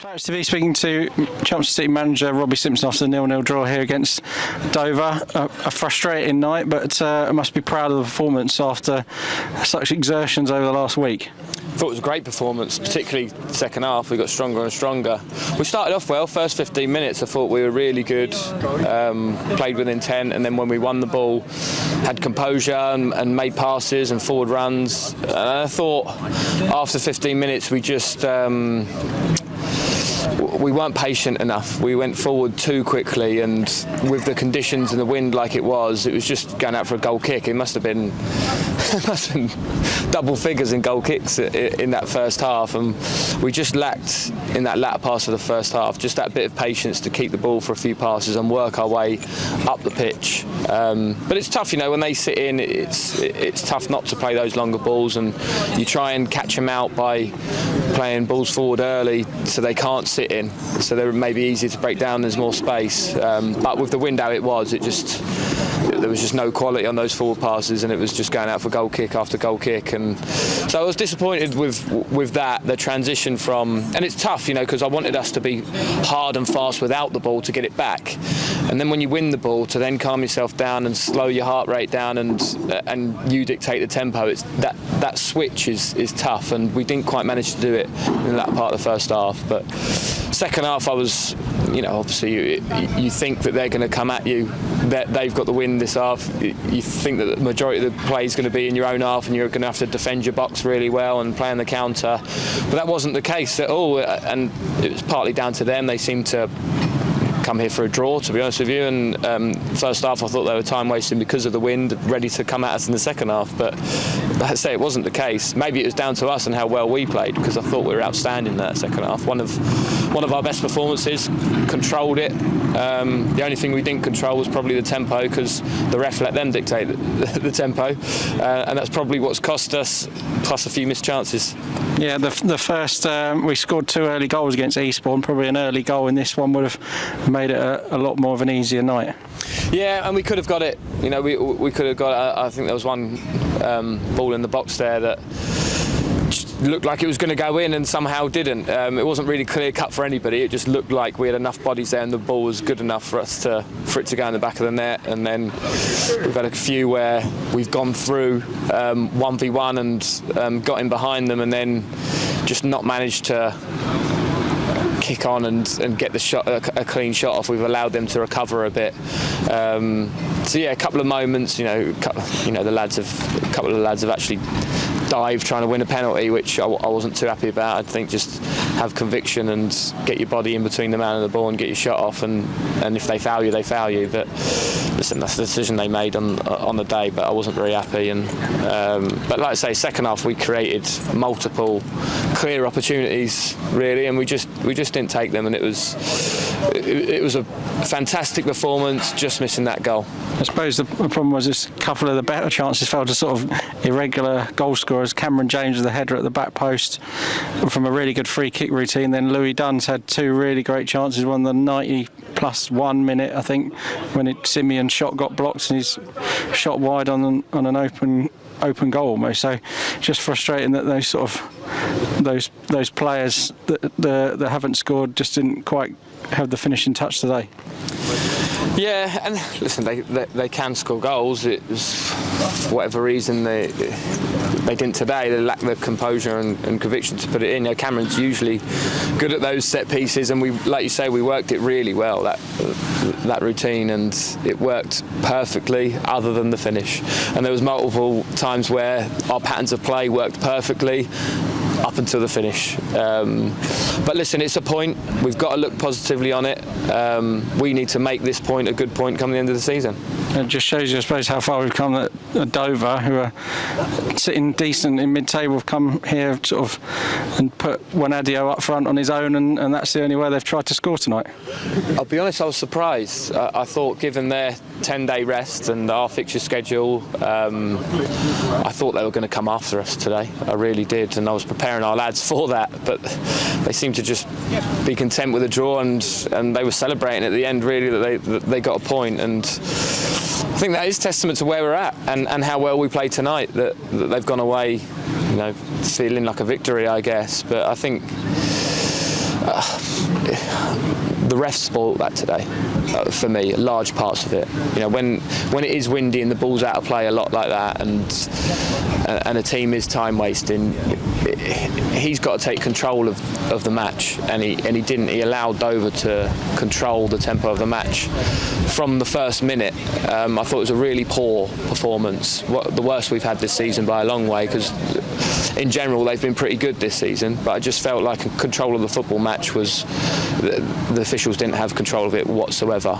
Clarets TV speaking to Chelmsford City manager Robbie Simpson after the 0-0 draw here against Dover. A frustrating night, but I must be proud of the performance after such exertions over the last week. I thought it was a great performance, particularly second half. We got stronger and stronger. We started off well. First 15 minutes I thought we were really good, played with intent, and then when we won the ball, had composure and made passes and forward runs. And I thought after 15 minutes we just we weren't patient enough. We went forward too quickly, and with the conditions and the wind like it was just going out for a goal kick. It must have been double figures in goal kicks in that first half, and we just lacked in that latter pass of the first half just that bit of patience to keep the ball for a few passes and work our way up the pitch. But it's tough, when they sit in, it's tough not to play those longer balls, and you try and catch them out by playing balls forward early so they can't sit in, so they're maybe easier to break down. There's more space, but with the wind out there was just no quality on those forward passes, and it was just going out for goal kick after goal kick. And so I was disappointed with that, the transition from, and it's tough, because I wanted us to be hard and fast without the ball to get it back, and then when you win the ball to then calm yourself down and slow your heart rate down and you dictate the tempo. It's that switch is tough, and we didn't quite manage to do it in that part of the first half. But second half I was, obviously you think that they're going to come at you, that they've got the win this half. You think that the majority of the play is going to be in your own half, and you're going to have to defend your box really well and play on the counter. But that wasn't the case at all, and it was partly down to them. They seemed to come here for a draw, to be honest with you, and first half I thought they were time wasting because of the wind, ready to come at us in the second half. But I'd say it wasn't the case. Maybe it was down to us and how well we played, because I thought we were outstanding in that second half. One of our best performances, controlled it. The only thing we didn't control was probably the tempo, because the ref let them dictate the tempo, and that's probably what's cost us, plus a few missed chances. Yeah, the first we scored 2 early goals against Eastbourne. Probably an early goal in this one would have made it a lot more of an easier night. Yeah, and we could have got it. We could have got. I think there was one ball in the box there that looked like it was going to go in and somehow didn't. It wasn't really clear cut for anybody. It just looked like we had enough bodies there and the ball was good enough for it to go in the back of the net. And then we've had a few where we've gone through 1v1 and got in behind them, and then just not managed to kick on and get the shot, a clean shot off. We've allowed them to recover a bit. So yeah, a couple of moments. A couple of the lads have actually dived trying to win a penalty, which I wasn't too happy about. I think just have conviction and get your body in between the man and the ball and get your shot off, and if they foul you, they foul you. But listen, that's the decision they made on the day, but I wasn't very happy. And but like I say, second half we created multiple clear opportunities really, and we just didn't take them, and it was a fantastic performance, just missing that goal. I suppose the problem was just a couple of the better chances fell to sort of irregular goal scorers. Cameron James with the header at the back post from a really good free kick routine. Then Louis Dunn's had 2 really great chances. One the 90+1 minute, I think, when Simeon's shot got blocked and he's shot wide on an open goal almost. So just frustrating that those sort of those players that haven't scored just didn't quite have the finishing touch today. Yeah, and listen, they can score goals. It was, for whatever reason, they didn't today. They lacked the composure and conviction to put it in. Cameron's usually good at those set pieces, and we, like you say, we worked it really well, that routine, and it worked perfectly other than the finish. And there was multiple times where our patterns of play worked perfectly up until the finish. But listen, it's a point. We've got to look positively on it. We need to make this point a good point come the end of the season. It just shows you, I suppose, how far we've come at Dover, who are sitting decent in mid-table, have come here sort of and put Wanadio up front on his own, and that's the only way they've tried to score tonight. I'll be honest, I was surprised. I thought, given their 10-day rest and our fixture schedule, I thought they were going to come after us today. I really did, and I was preparing our lads for that, but they seemed to just be content with a draw, and they were celebrating at the end really that they got a point. And I think that is testament to where we're at and how well we played tonight, that they've gone away feeling like a victory, I guess. But I think the refs spoiled that today for me, large parts of it. You know, when it is windy and the ball's out of play a lot like that, and a team is time wasting, he's got to take control of the match, and he didn't. He allowed Dover to control the tempo of the match from the first minute. I thought it was a really poor performance, the worst we've had this season by a long way, because in general they've been pretty good this season, but I just felt like control of the football match was, the officials didn't have control of it whatsoever,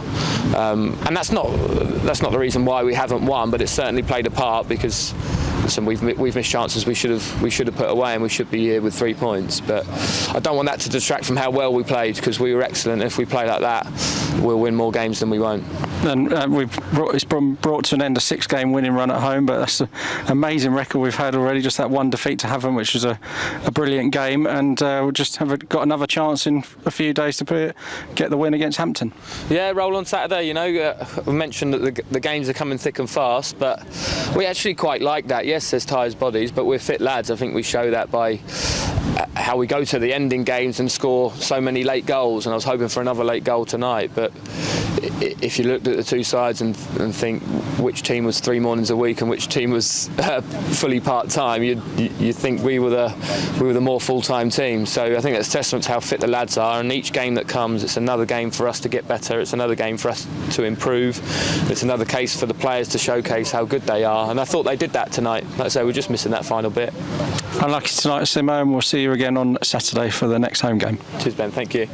and that's not the reason why we haven't won, but it certainly played a part, because listen, we've missed chances we should have put away, and we should be here with 3 points. But I don't want that to distract from how well we played, because we were excellent. If we play like that, we'll win more games than we won't. And it's brought to an end a 6-game winning run at home, but that's an amazing record we've had already. Just that one defeat to Havant, which was a brilliant game, and we'll just got another chance in a few days to get the win against Hampton. Yeah, roll on Saturday. You know, we mentioned that the games are coming thick and fast, but we actually quite like that. Yes, there's tired bodies, but we're fit lads. I think we show that by how we go to the ending games and score so many late goals, and I was hoping for another late goal tonight. But if you looked at the two sides and think which team was 3 mornings a week and which team was fully part-time, you'd think we were the more full-time team. So I think that's testament to how fit the lads are, and each game that comes, it's another game for us to get better, it's another game for us to improve, it's another case for the players to showcase how good they are, and I thought they did that tonight. Like I say, we're just missing that final bit. Unlucky tonight, Simo, and we'll see you again on Saturday for the next home game. Cheers, Ben. Thank you.